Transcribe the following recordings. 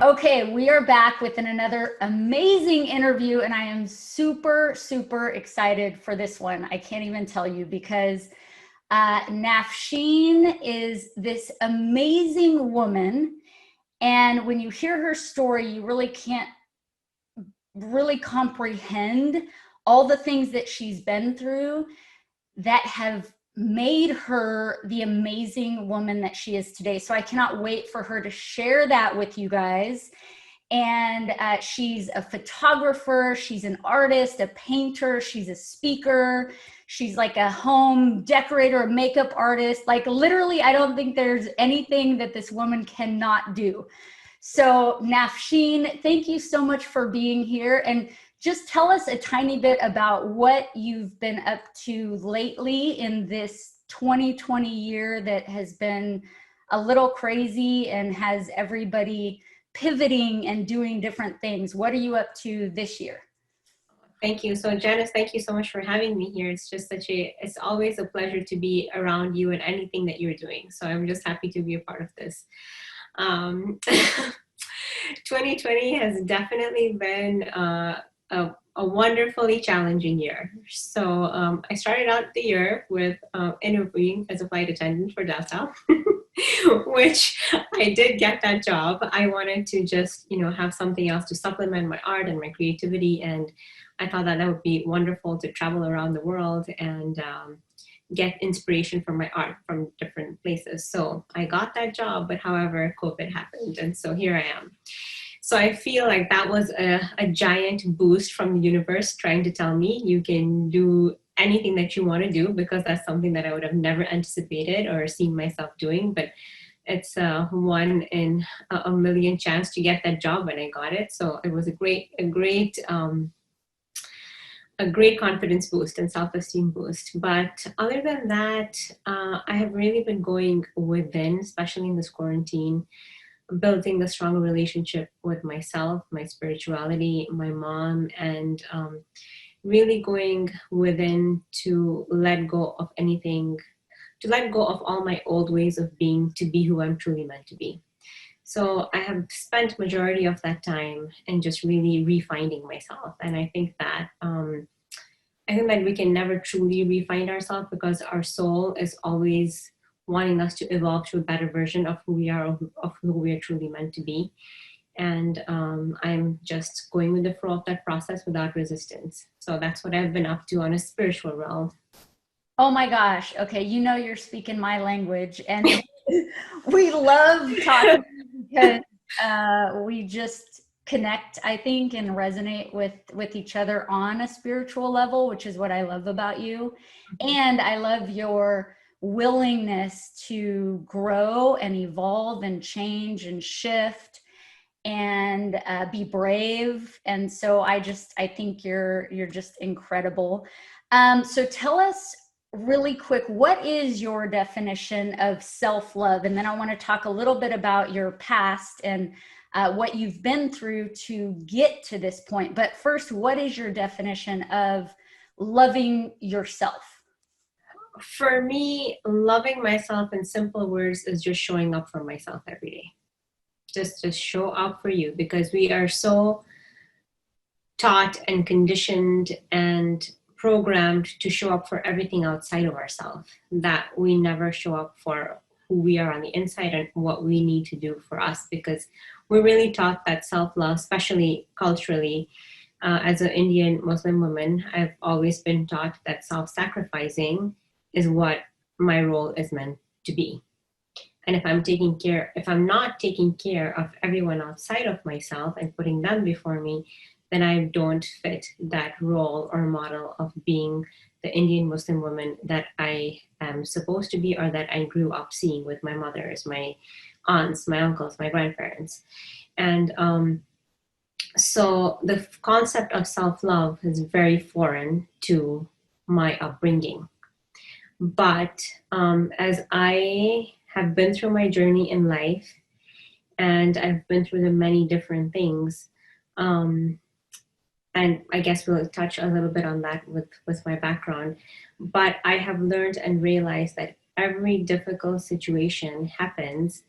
Okay, we are back with another amazing interview, and I am super, super excited for this one. I can't even tell you because Nafsheen is this amazing woman, and when you hear her story, you really can't really comprehend all the things that she's been through that have made her the amazing woman that she is today. So I cannot wait for her to share that with you guys. And she's a photographer, she's an artist, a painter, she's a speaker, she's like a home decorator, a makeup artist. Like literally, I don't think there's anything that this woman cannot do. So Nafsheen, thank you so much for being here. And just tell us a tiny bit about what you've been up to lately in this 2020 year that has been a little crazy and has everybody pivoting and doing different things. What are you up to this year? Thank you. So Janice, thank you so much for having me here. It's just it's always a pleasure to be around you and anything that you're doing. So I'm just happy to be a part of this. 2020 has definitely been a wonderfully challenging year. So I started out the year with interviewing as a flight attendant for Delta, which I did get that job. I wanted to just, have something else to supplement my art and my creativity. And I thought that would be wonderful to travel around the world and get inspiration from my art from different places. So I got that job, but however, COVID happened. And so here I am. So I feel like that was a giant boost from the universe trying to tell me you can do anything that you want to do, because that's something that I would have never anticipated or seen myself doing. But it's one in a million chance to get that job, and I got it. So it was a great confidence boost and self-esteem boost. But other than that, I have really been going within, especially in this quarantine, building a stronger relationship with myself, my spirituality, my mom, and really going within to let go of anything, to let go of all my old ways of being, to be who I'm truly meant to be. So I have spent majority of that time in just really refining myself. And I think that we can never truly refine ourselves, because our soul is always wanting us to evolve to a better version of who we are, of who we are truly meant to be. And I'm just going with the flow of that process without resistance. So that's what I've been up to on a spiritual realm. Oh my gosh. Okay. You're speaking my language, and we love talking because we just connect, I think, and resonate with each other on a spiritual level, which is what I love about you. And I love your willingness to grow and evolve and change and shift and be brave. And so I think you're just incredible. So tell us really quick, what is your definition of self-love? And then I want to talk a little bit about your past and what you've been through to get to this point. But first, what is your definition of loving yourself? For me, loving myself in simple words is just showing up for myself every day. Just show up for you, because we are so taught and conditioned and programmed to show up for everything outside of ourselves, that we never show up for who we are on the inside and what we need to do for us, because we're really taught that self-love, especially culturally. As an Indian Muslim woman, I've always been taught that self-sacrificing is what my role is meant to be. And if I'm not taking care of everyone outside of myself and putting them before me, then I don't fit that role or model of being the Indian Muslim woman that I am supposed to be, or that I grew up seeing with my mothers, my aunts, my uncles, my grandparents. And so the concept of self-love is very foreign to my upbringing. But as I have been through my journey in life, and I've been through the many different things, and I guess we'll touch a little bit on that with my background, but I have learned and realized that every difficult situation happens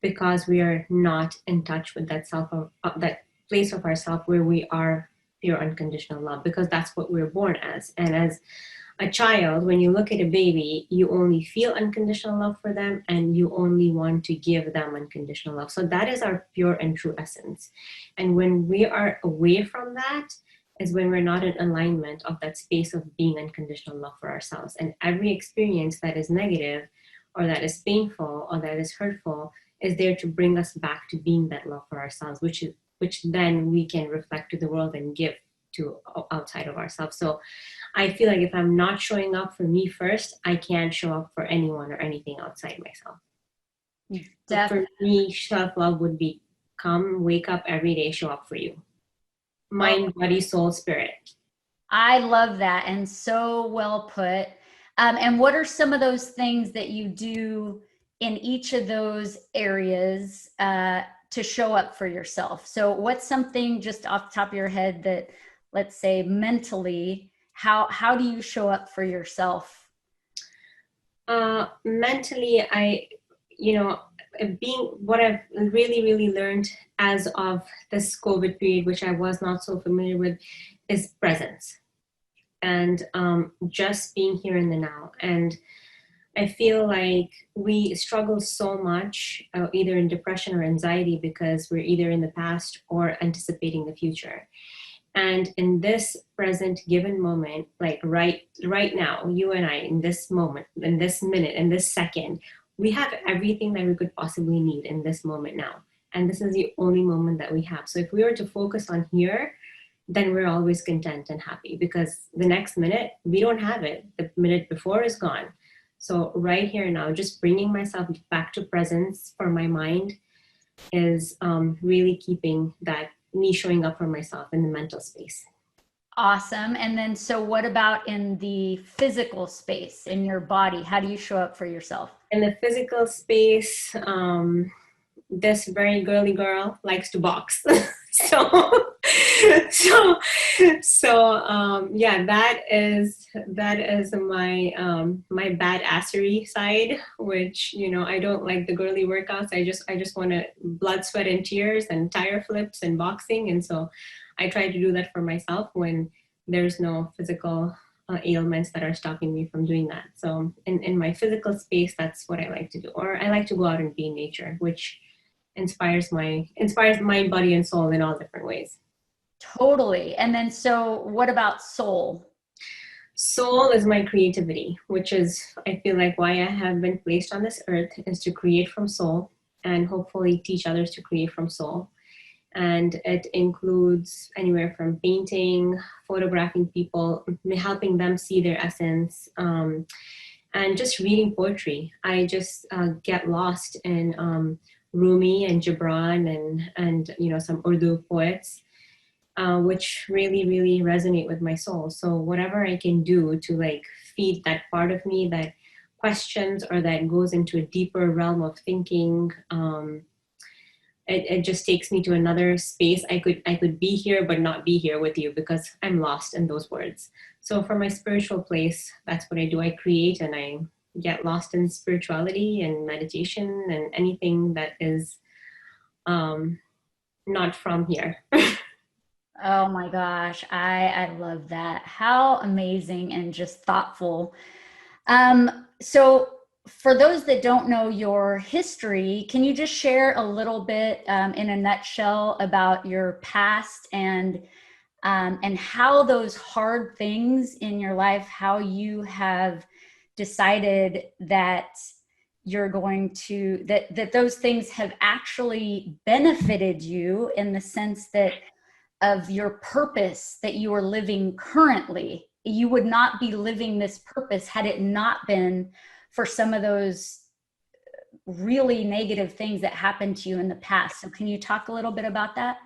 because we are not in touch with that that place of ourself where we are pure unconditional love, because that's what we're born as. And as a child, when you look at a baby, you only feel unconditional love for them, and you only want to give them unconditional love. So that is our pure and true essence. And when we are away from that, is when we're not in alignment of that space of being unconditional love for ourselves. And every experience that is negative, or that is painful, or that is hurtful, is there to bring us back to being that love for ourselves, which then we can reflect to the world and give to outside of ourselves. So I feel like if I'm not showing up for me first, I can't show up for anyone or anything outside myself. So for me, self-love would be come, wake up every day, show up for you. Mind, body, soul, spirit. I love that, and so well put. And what are some of those things that you do in each of those areas to show up for yourself? So what's something just off the top of your head that, let's say mentally, how do you show up for yourself? Mentally, being what I've really learned as of this COVID period, which I was not so familiar with, is presence, and just being here in the now. And I feel like we struggle so much, either in depression or anxiety, because we're either in the past or anticipating the future. And in this present given moment, like right now, you and I, in this moment, in this minute, in this second, we have everything that we could possibly need in this moment now. And this is the only moment that we have. So if we were to focus on here, then we're always content and happy, because the next minute, we don't have it. The minute before is gone. So right here now, just bringing myself back to presence for my mind is really keeping that me showing up for myself in the mental space. Awesome. And then, so what about in the physical space, in your body? How do you show up for yourself? In the physical space, this very girly girl likes to box. so yeah, that is my badassery side, which, I don't like the girly workouts. I just want to blood, sweat, and tears and tire flips and boxing. And so I try to do that for myself when there's no physical ailments that are stopping me from doing that. So in my physical space, that's what I like to do. Or I like to go out and be in nature, which inspires mind, body, and soul in all different ways. Totally. And then, so what about soul? Soul is my creativity, which is, I feel like, why I have been placed on this earth, is to create from soul and hopefully teach others to create from soul. And it includes anywhere from painting, photographing people, helping them see their essence, and just reading poetry. I just get lost in Rumi and Gibran and some Urdu poets, which really resonate with my soul. So whatever I can do to feed that part of me that questions or that goes into a deeper realm of thinking, it just takes me to another space. I could be here but not be here with you, because I'm lost in those words. So for my spiritual place, that's what I do. I create, and I get lost in spirituality and meditation and anything that is not from here. Oh my gosh, I love that. How amazing and just thoughtful. So for those that don't know your history, can you just share a little bit in a nutshell about your past and how those hard things in your life, how you have decided that you're going to, that those things have actually benefited you in the sense that of your purpose that you are living currently? You would not be living this purpose had it not been for some of those really negative things that happened to you in the past. So can you talk a little bit about that?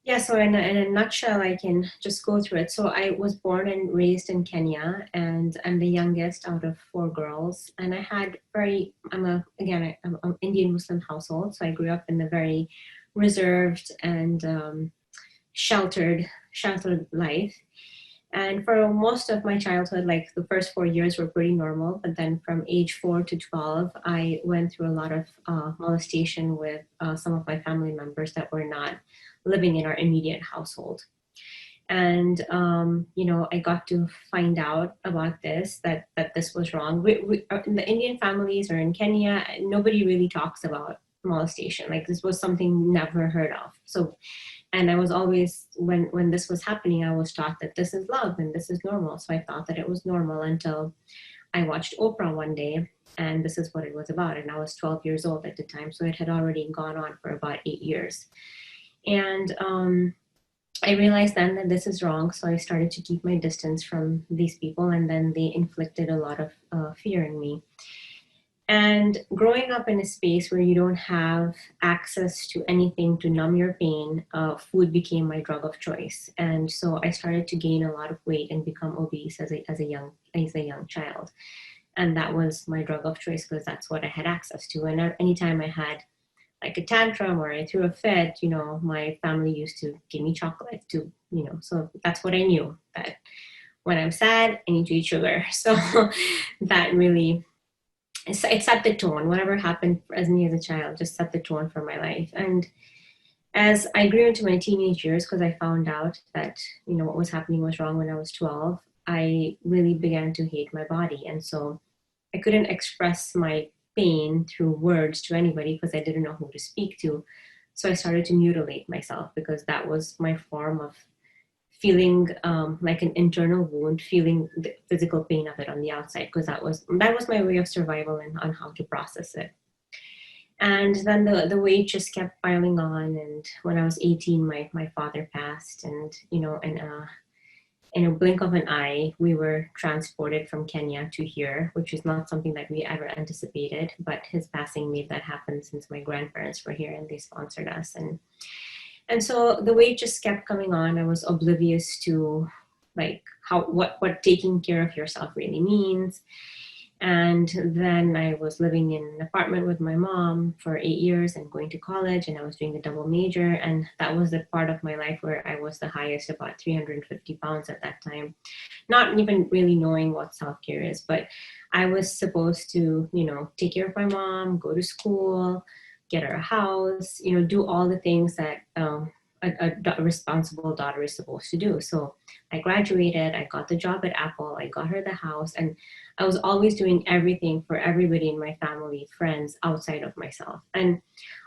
Yeah, so in a nutshell, I can just go through it. So I was born and raised in Kenya, and I'm the youngest out of 4 girls. And I had I'm an Indian Muslim household. So I grew up in a very reserved and sheltered life. And for most of my childhood, like the first 4 years were pretty normal. But then from age 4 to 12, I went through a lot of molestation with some of my family members that were not living in our immediate household. And I got to find out about this, that this was wrong. In the Indian families or in Kenya, nobody really talks about molestation. Like this was something never heard of. So, and I was always, when this was happening, I was taught that this is love and this is normal. So I thought that it was normal until I watched Oprah one day, and this is what it was about. And I was 12 years old at the time, so it had already gone on for about 8 years. And I realized then that this is wrong, so I started to keep my distance from these people, and then they inflicted a lot of fear in me. And growing up in a space where you don't have access to anything to numb your pain, food became my drug of choice. And so I started to gain a lot of weight and become obese as a young child. And that was my drug of choice because that's what I had access to. And anytime I had like a tantrum or I threw a fit, my family used to give me chocolate so that's what I knew, that when I'm sad, I need to eat sugar. So that really, it set the tone. Whatever happened as me as a child just set the tone for my life. And as I grew into my teenage years, because I found out that, what was happening was wrong when I was 12, I really began to hate my body. And so I couldn't express my pain through words to anybody because I didn't know who to speak to. So I started to mutilate myself because that was my form of feeling like an internal wound, feeling the physical pain of it on the outside, because that was my way of survival and on how to process it. And then the weight just kept piling on. And when I was 18, my father passed, and in a blink of an eye, we were transported from Kenya to here, which is not something that we ever anticipated. But his passing made that happen since my grandparents were here and they sponsored us. And so the weight just kept coming on. I was oblivious to like what taking care of yourself really means. And then I was living in an apartment with my mom for 8 years and going to college, and I was doing a double major. And that was the part of my life where I was the highest, about 350 pounds at that time, not even really knowing what self-care is. But I was supposed to, take care of my mom, go to school, get her a house, do all the things that a responsible daughter is supposed to do. So I graduated, I got the job at Apple, I got her the house, and I was always doing everything for everybody in my family, friends, outside of myself. And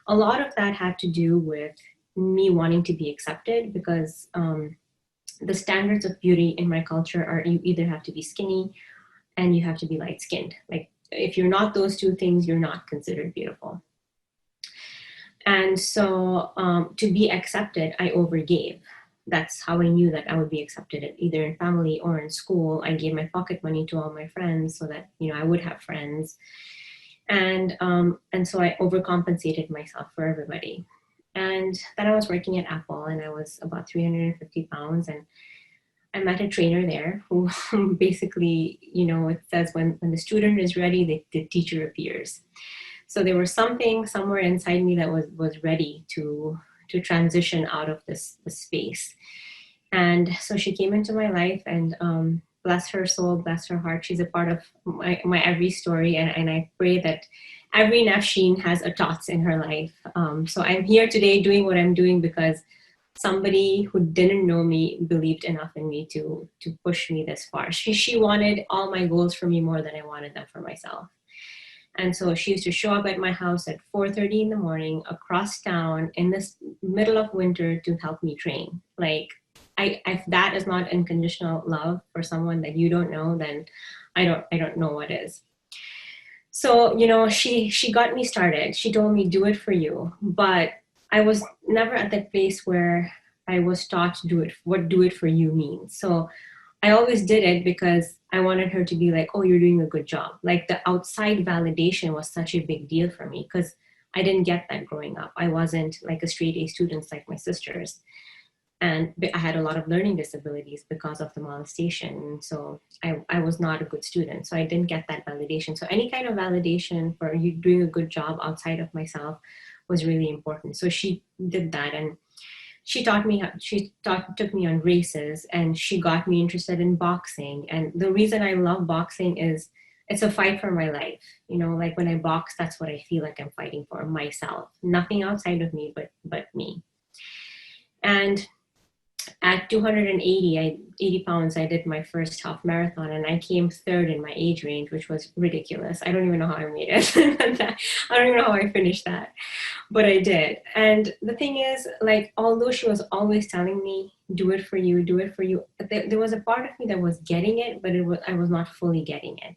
a lot of that had to do with me wanting to be accepted, because the standards of beauty in my culture are you either have to be skinny and you have to be light skinned. Like if you're not those two things, you're not considered beautiful. And so to be accepted, I overgave. That's how I knew that I would be accepted, either in family or in school. I gave my pocket money to all my friends so that, I would have friends. And so I overcompensated myself for everybody. And then I was working at Apple, and I was about 350 pounds. And I met a trainer there who basically, it says when the student is ready, the teacher appears. So there was something somewhere inside me that was ready to transition out of this space. And so she came into my life, and bless her soul, bless her heart, she's a part of my every story. And I pray that every Nafsheen has a Tots in her life. So I'm here today doing what I'm doing because somebody who didn't know me believed enough in me to push me this far. She wanted all my goals for me more than I wanted them for myself. And so she used to show up at my house at 4:30 in the morning across town in this middle of winter to help me train. Like, if that is not unconditional love for someone that you don't know, then I don't know what is. So, she got me started. She told me, do it for you. But I was never at that place where I was taught to do it, what do it for you means. So I always did it because I wanted her to be like, oh, you're doing a good job. Like the outside validation was such a big deal for me because I didn't get that growing up. I wasn't like a straight A student like my sisters. And I had a lot of learning disabilities because of the molestation. So I was not a good student. So I didn't get that validation. So any kind of validation for you doing a good job outside of myself was really important. So she did that. And took me on races, and she got me interested in boxing. And the reason I love boxing is it's a fight for my life. You know, like when I box, that's what I feel like I'm fighting for, myself. Nothing outside of me, but me. And at 80 pounds, I did my first half marathon, and I came third in my age range, which was ridiculous. I don't even know how I made it. I don't even know how I finished that, but I did. And the thing is, like, although she was always telling me, do it for you, do it for you, there was a part of me that was getting it, but I was not fully getting it.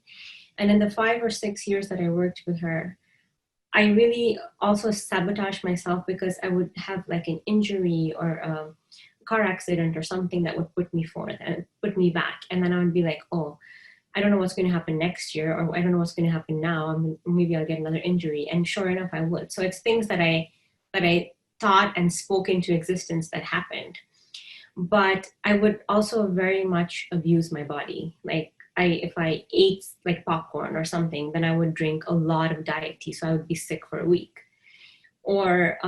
And in the 5 or 6 years that I worked with her, I really also sabotaged myself, because I would have like an injury or a car accident or something that would put me forth and put me back. And then I would be like, oh, I don't know what's going to happen next year, or I don't know what's going to happen now. I mean, maybe I'll get another injury. And sure enough, I would. So it's things that I thought and spoke into existence that happened. But I would also very much abuse my body. Like, if I ate like popcorn or something, then I would drink a lot of diet tea, so I would be sick for a week. Or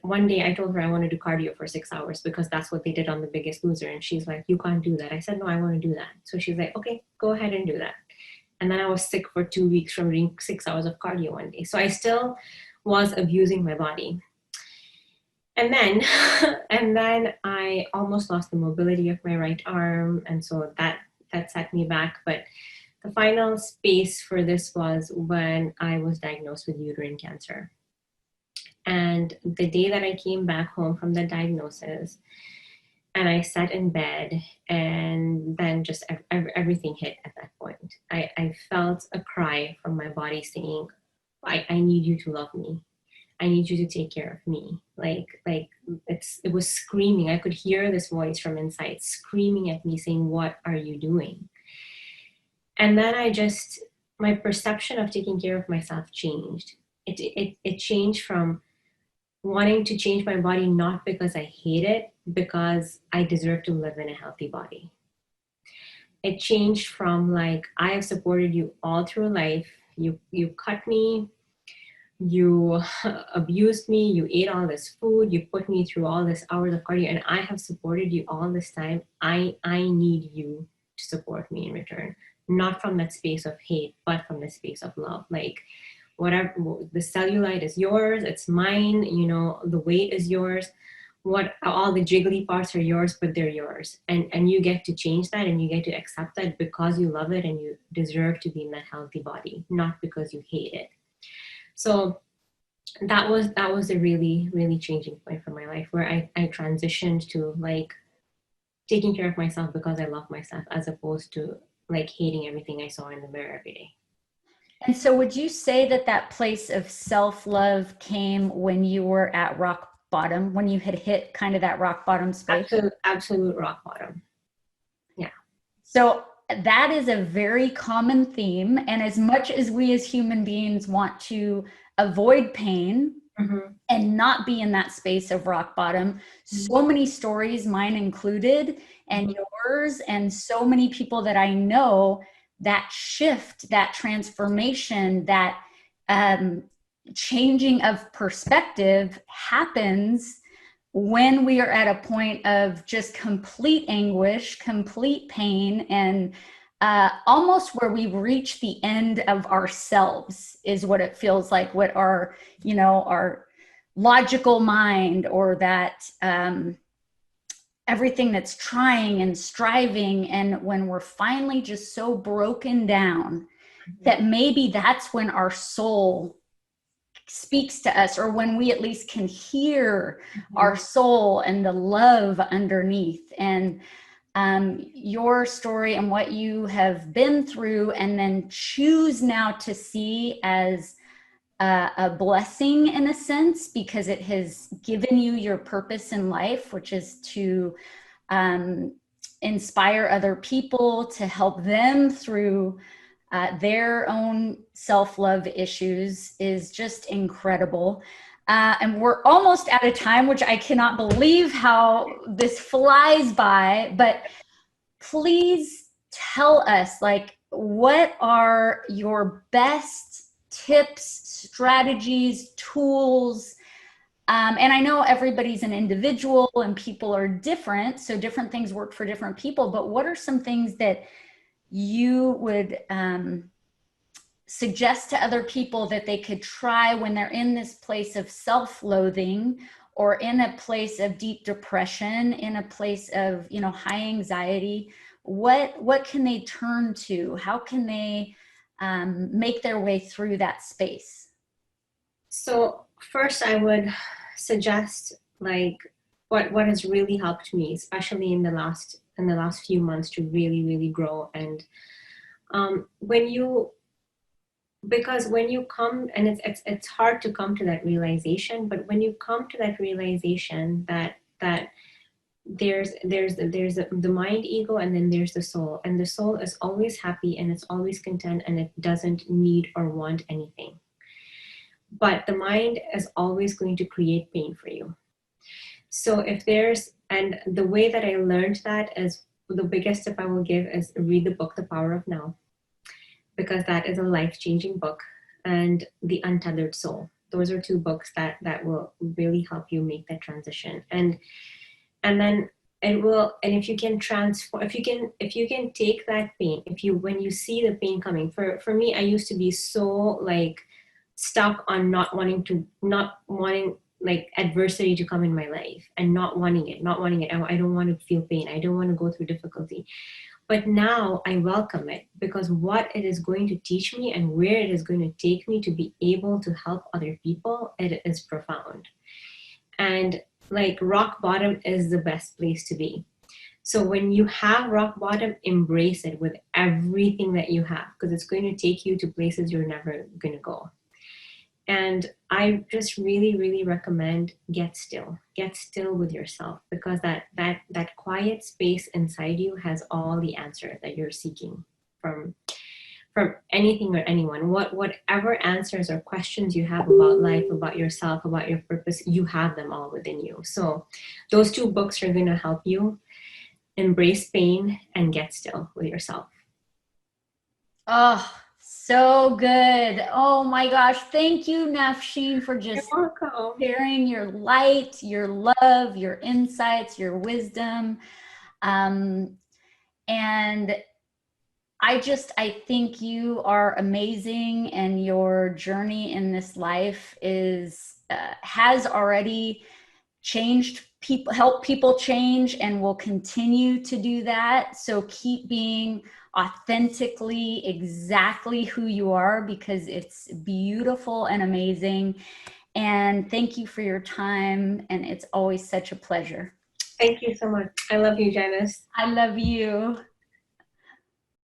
one day I told her I want to do cardio for 6 hours, because that's what they did on The Biggest Loser. And she's like, you can't do that. I said, no, I want to do that. So she's like, okay, go ahead and do that. And then I was sick for 2 weeks from doing 6 hours of cardio one day. So I still was abusing my body. And then, and then I almost lost the mobility of my right arm. And so that set me back. But the final space for this was when I was diagnosed with uterine cancer. And the day that I came back home from the diagnosis, and I sat in bed, and then just everything hit at that point. I felt a cry from my body saying, I need you to love me. I need you to take care of me. Like it was screaming. I could hear this voice from inside screaming at me saying, what are you doing? And then my perception of taking care of myself changed. It changed from wanting to change my body, not because I hate it, because I deserve to live in a healthy body. It changed from like, I have supported you all through life. You cut me, you abused me, you ate all this food, you put me through all this hours of cardio, and I have supported you all this time. I need you to support me in return, not from that space of hate, but from the space of love. Like, whatever, the cellulite is yours, it's mine, you know, the weight is yours, all the jiggly parts are yours, but they're yours, and you get to change that, and you get to accept that because you love it and you deserve to be in that healthy body, not because you hate it. So that was a really, really changing point for my life, where I transitioned to like taking care of myself because I love myself, as opposed to like hating everything I saw in the mirror every day. And so would you say that place of self-love came when you were at rock bottom, when you had hit kind of that rock bottom space? Absolute rock bottom. Yeah. So that is a very common theme. And as much as we as human beings want to avoid pain, mm-hmm. and not be in that space of rock bottom, mm-hmm. so many stories, mine included, and mm-hmm. yours, and so many people that I know, that shift, that transformation, that changing of perspective happens when we are at a point of just complete anguish, complete pain, and almost where we've reached the end of ourselves is what it feels like, what our, you know, our logical mind, or that everything that's trying and striving. And when we're finally just so broken down, mm-hmm. that maybe that's when our soul speaks to us, or when we at least can hear mm-hmm. our soul and the love underneath. And your story and what you have been through, and then choose now to see as a blessing in a sense, because it has given you your purpose in life, which is to inspire other people, to help them through their own self-love issues, is just incredible. And we're almost out of time, which I cannot believe how this flies by, but please tell us, like, what are your best tips, strategies, tools, And I know everybody's an individual and people are different, so different things work for different people. But what are some things that you would suggest to other people that they could try when they're in this place of self-loathing, or in a place of deep depression, in a place of, you know, high anxiety? What can they turn to? How can they make their way through that space? So first, I would suggest like what has really helped me, especially in the last few months, to really grow. And when you because when you come, and it's hard to come to that realization, but when you come to that realization that there's the mind ego, and then there's the soul, and the soul is always happy and it's always content and it doesn't need or want anything, but the mind is always going to create pain for you. So if there's, and the way that I learned that is, the biggest tip I will give is read the book The Power of Now, because that is a life-changing book, and The Untethered Soul. Those are two books that will really help you make that transition. And then it will, and if you can transform, if you can take that pain, when you see the pain coming, for me, I used to be so like stuck on not wanting like adversity to come in my life, and not wanting it. I don't want to feel pain. I don't want to go through difficulty. But now I welcome it, because what it is going to teach me and where it is going to take me to be able to help other people, it is profound. And like rock bottom is the best place to be. So when you have rock bottom, embrace it with everything that you have, because it's going to take you to places you're never going to go. And I just really recommend get still with yourself, because that quiet space inside you has all the answers that you're seeking from anything or anyone. Whatever answers or questions you have about life, about yourself, about your purpose, you have them all within you. So those two books are going to help you embrace pain and get still with yourself. Oh, so good. Oh my gosh. Thank you, Nafsheen, for You're just welcome. sharing your light, your love, your insights, your wisdom. And I think you are amazing, and your journey in this life has already changed people, helped people change, and will continue to do that. So keep being authentically exactly who you are, because it's beautiful and amazing. And thank you for your time. And it's always such a pleasure. Thank you so much. I love you, Janice. I love you.